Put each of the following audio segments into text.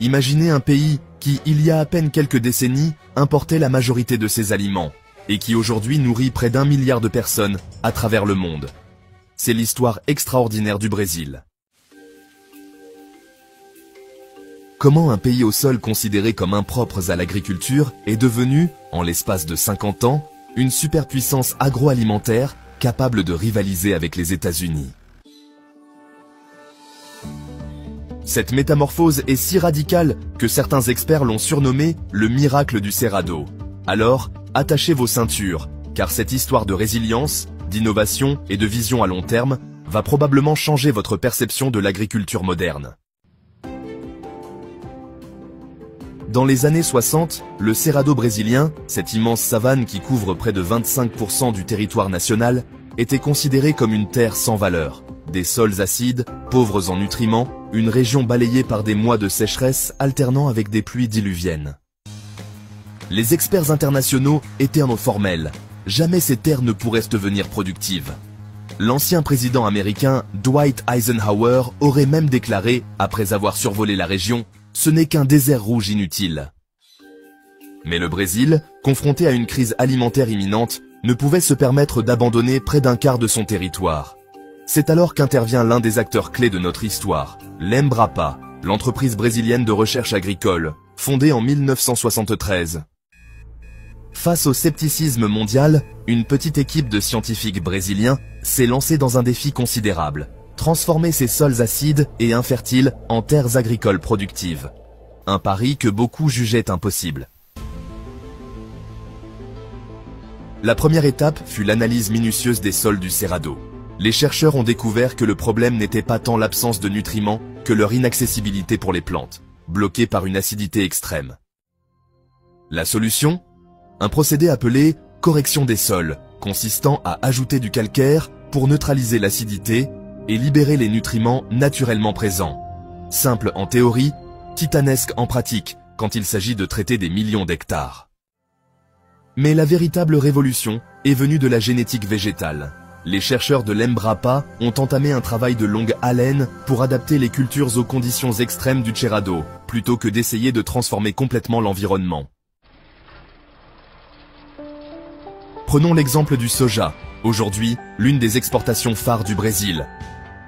Imaginez un pays qui, il y a à peine quelques décennies, importait la majorité de ses aliments, et qui aujourd'hui nourrit près d'1 milliard de personnes à travers le monde. C'est l'histoire extraordinaire du Brésil. Comment un pays au sol considéré comme impropre à l'agriculture est devenu, en l'espace de 50 ans, une superpuissance agroalimentaire capable de rivaliser avec les États-Unis. Cette métamorphose est si radicale que certains experts l'ont surnommé le miracle du Cerrado. Alors, attachez vos ceintures, car cette histoire de résilience, d'innovation et de vision à long terme va probablement changer votre perception de l'agriculture moderne. Dans les années 60, le Cerrado brésilien, cette immense savane qui couvre près de 25% du territoire national, était considéré comme une terre sans valeur. Des sols acides, pauvres en nutriments, une région balayée par des mois de sécheresse alternant avec des pluies diluviennes. Les experts internationaux étaient en mot formel. Jamais ces terres ne pourraient devenir productives. L'ancien président américain Dwight Eisenhower aurait même déclaré, après avoir survolé la région, « Ce n'est qu'un désert rouge inutile ». Mais le Brésil, confronté à une crise alimentaire imminente, ne pouvait se permettre d'abandonner près d'un quart de son territoire. C'est alors qu'intervient l'un des acteurs clés de notre histoire, l'Embrapa, l'entreprise brésilienne de recherche agricole, fondée en 1973. Face au scepticisme mondial, une petite équipe de scientifiques brésiliens s'est lancée dans un défi considérable, transformer ces sols acides et infertiles en terres agricoles productives. Un pari que beaucoup jugeaient impossible. La première étape fut l'analyse minutieuse des sols du Cerrado. Les chercheurs ont découvert que le problème n'était pas tant l'absence de nutriments que leur inaccessibilité pour les plantes, bloquées par une acidité extrême. La solution ? Un procédé appelé correction des sols, consistant à ajouter du calcaire pour neutraliser l'acidité et libérer les nutriments naturellement présents. Simple en théorie, titanesque en pratique quand il s'agit de traiter des millions d'hectares. Mais la véritable révolution est venue de la génétique végétale. Les chercheurs de l'Embrapa ont entamé un travail de longue haleine pour adapter les cultures aux conditions extrêmes du Cerrado, plutôt que d'essayer de transformer complètement l'environnement. Prenons l'exemple du soja, aujourd'hui l'une des exportations phares du Brésil.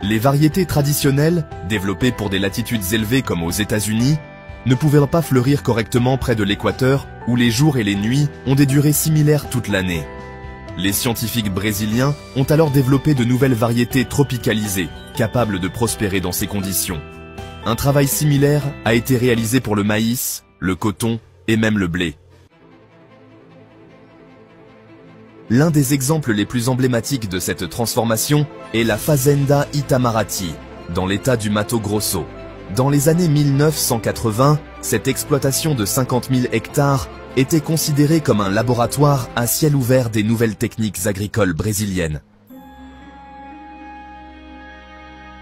Les variétés traditionnelles, développées pour des latitudes élevées comme aux États-Unis, ne pouvaient pas fleurir correctement près de l'équateur où les jours et les nuits ont des durées similaires toute l'année. Les scientifiques brésiliens ont alors développé de nouvelles variétés tropicalisées, capables de prospérer dans ces conditions. Un travail similaire a été réalisé pour le maïs, le coton et même le blé. L'un des exemples les plus emblématiques de cette transformation est la Fazenda Itamaraty, dans l'état du Mato Grosso. Dans les années 1980, cette exploitation de 50 000 hectares était considérée comme un laboratoire à ciel ouvert des nouvelles techniques agricoles brésiliennes.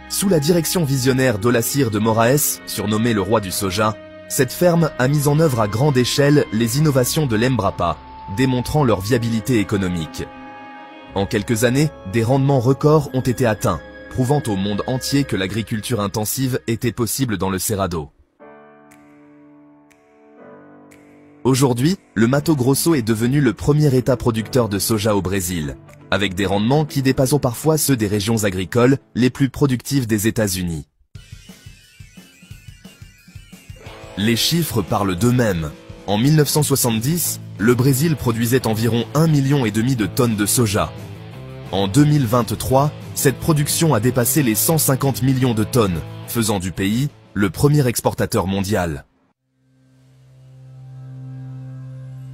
Sous la direction visionnaire d'Olacir de Moraes, surnommé le roi du soja, cette ferme a mis en œuvre à grande échelle les innovations de l'Embrapa, démontrant leur viabilité économique. En quelques années, des rendements records ont été atteints, prouvant au monde entier que l'agriculture intensive était possible dans le Cerrado. Aujourd'hui, le Mato Grosso est devenu le premier État producteur de soja au Brésil, avec des rendements qui dépassent parfois ceux des régions agricoles les plus productives des États-Unis. Les chiffres parlent d'eux-mêmes. En 1970, le Brésil produisait environ 1,5 million de tonnes de soja. En 2023, cette production a dépassé les 150 millions de tonnes, faisant du pays le premier exportateur mondial.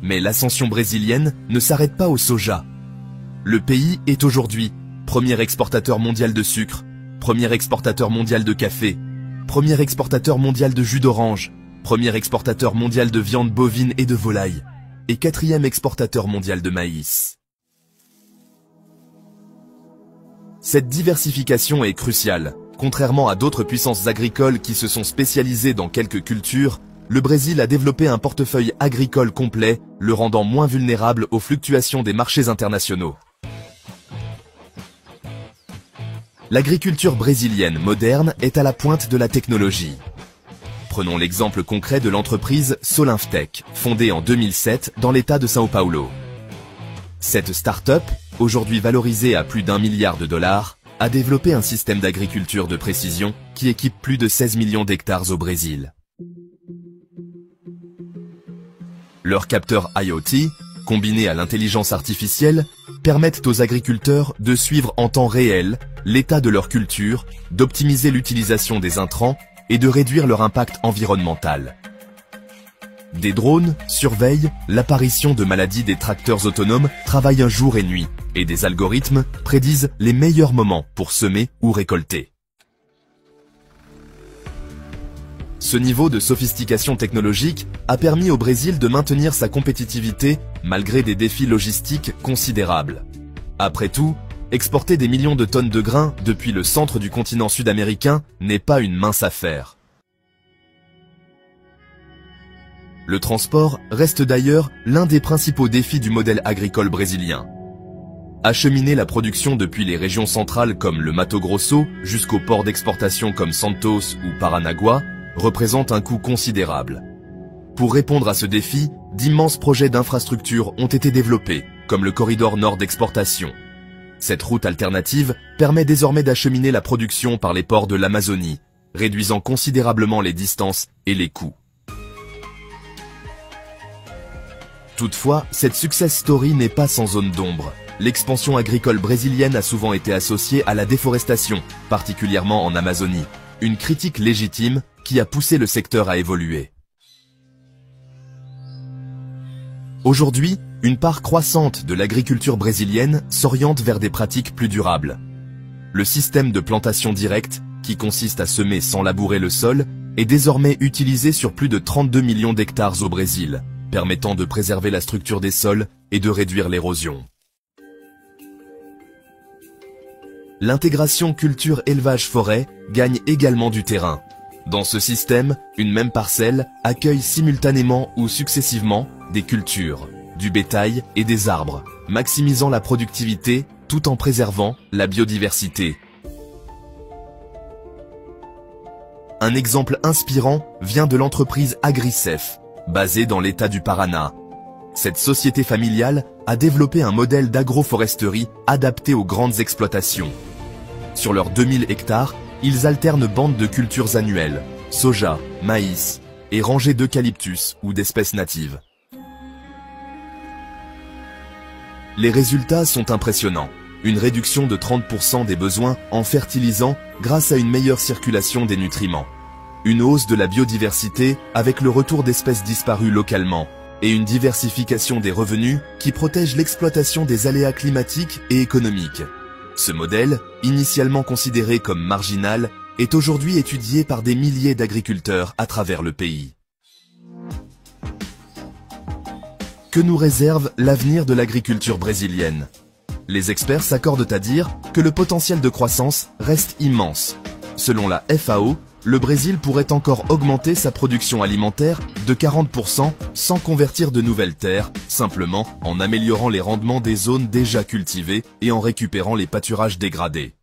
Mais l'ascension brésilienne ne s'arrête pas au soja. Le pays est aujourd'hui premier exportateur mondial de sucre, premier exportateur mondial de café, premier exportateur mondial de jus d'orange, premier exportateur mondial de viande bovine et de volaille, et quatrième exportateur mondial de maïs. Cette diversification est cruciale. Contrairement à d'autres puissances agricoles qui se sont spécialisées dans quelques cultures, le Brésil a développé un portefeuille agricole complet, le rendant moins vulnérable aux fluctuations des marchés internationaux. L'agriculture brésilienne moderne est à la pointe de la technologie. Prenons l'exemple concret de l'entreprise Solinftec, fondée en 2007 dans l'état de São Paulo. Cette start-up, aujourd'hui valorisée à plus d'1 milliard de dollars, a développé un système d'agriculture de précision qui équipe plus de 16 millions d'hectares au Brésil. Leurs capteurs IoT, combinés à l'intelligence artificielle, permettent aux agriculteurs de suivre en temps réel l'état de leur culture, d'optimiser l'utilisation des intrants et de réduire leur impact environnemental. Des drones surveillent l'apparition de maladies des tracteurs autonomes, travaillent un jour et nuit, et des algorithmes prédisent les meilleurs moments pour semer ou récolter. Ce niveau de sophistication technologique a permis au Brésil de maintenir sa compétitivité malgré des défis logistiques considérables. Après tout, exporter des millions de tonnes de grains depuis le centre du continent sud-américain n'est pas une mince affaire. Le transport reste d'ailleurs l'un des principaux défis du modèle agricole brésilien. Acheminer la production depuis les régions centrales comme le Mato Grosso jusqu'aux ports d'exportation comme Santos ou Paranaguá représente un coût considérable. Pour répondre à ce défi, d'immenses projets d'infrastructures ont été développés, comme le corridor nord d'exportation. Cette route alternative permet désormais d'acheminer la production par les ports de l'Amazonie, réduisant considérablement les distances et les coûts. Toutefois, cette success story n'est pas sans zone d'ombre. L'expansion agricole brésilienne a souvent été associée à la déforestation, particulièrement en Amazonie. Une critique légitime qui a poussé le secteur à évoluer. Aujourd'hui, une part croissante de l'agriculture brésilienne s'oriente vers des pratiques plus durables. Le système de plantation directe, qui consiste à semer sans labourer le sol, est désormais utilisé sur plus de 32 millions d'hectares au Brésil, permettant de préserver la structure des sols et de réduire l'érosion. L'intégration culture-élevage-forêt gagne également du terrain. Dans ce système, une même parcelle accueille simultanément ou successivement des cultures, du bétail et des arbres, maximisant la productivité tout en préservant la biodiversité. Un exemple inspirant vient de l'entreprise Agricef, basée dans l'état du Paraná. Cette société familiale a développé un modèle d'agroforesterie adapté aux grandes exploitations. Sur leurs 2000 hectares, ils alternent bandes de cultures annuelles, soja, maïs et rangées d'eucalyptus ou d'espèces natives. Les résultats sont impressionnants. Une réduction de 30% des besoins en fertilisants grâce à une meilleure circulation des nutriments. Une hausse de la biodiversité avec le retour d'espèces disparues localement et une diversification des revenus qui protège l'exploitation des aléas climatiques et économiques. Ce modèle, initialement considéré comme marginal, est aujourd'hui étudié par des milliers d'agriculteurs à travers le pays. Que nous réserve l'avenir de l'agriculture brésilienne? Les experts s'accordent à dire que le potentiel de croissance reste immense. Selon la FAO, le Brésil pourrait encore augmenter sa production alimentaire de 40% sans convertir de nouvelles terres, simplement en améliorant les rendements des zones déjà cultivées et en récupérant les pâturages dégradés.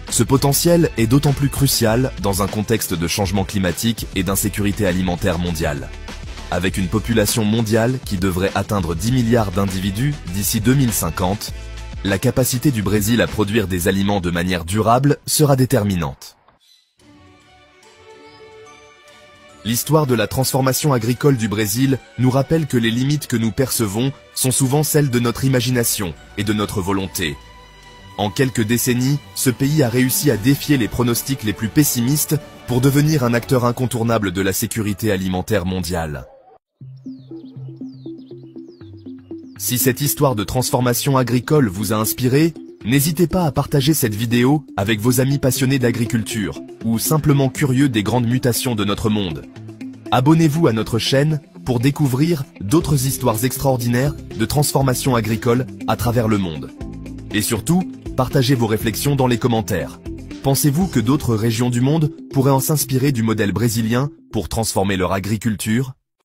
Ce potentiel est d'autant plus crucial dans un contexte de changement climatique et d'insécurité alimentaire mondiale. Avec une population mondiale qui devrait atteindre 10 milliards d'individus d'ici 2050, la capacité du Brésil à produire des aliments de manière durable sera déterminante. L'histoire de la transformation agricole du Brésil nous rappelle que les limites que nous percevons sont souvent celles de notre imagination et de notre volonté. En quelques décennies, ce pays a réussi à défier les pronostics les plus pessimistes pour devenir un acteur incontournable de la sécurité alimentaire mondiale. Si cette histoire de transformation agricole vous a inspiré, n'hésitez pas à partager cette vidéo avec vos amis passionnés d'agriculture ou simplement curieux des grandes mutations de notre monde. Abonnez-vous à notre chaîne pour découvrir d'autres histoires extraordinaires de transformation agricole à travers le monde. Et surtout, partagez vos réflexions dans les commentaires. Pensez-vous que d'autres régions du monde pourraient en s'inspirer du modèle brésilien pour transformer leur agriculture ?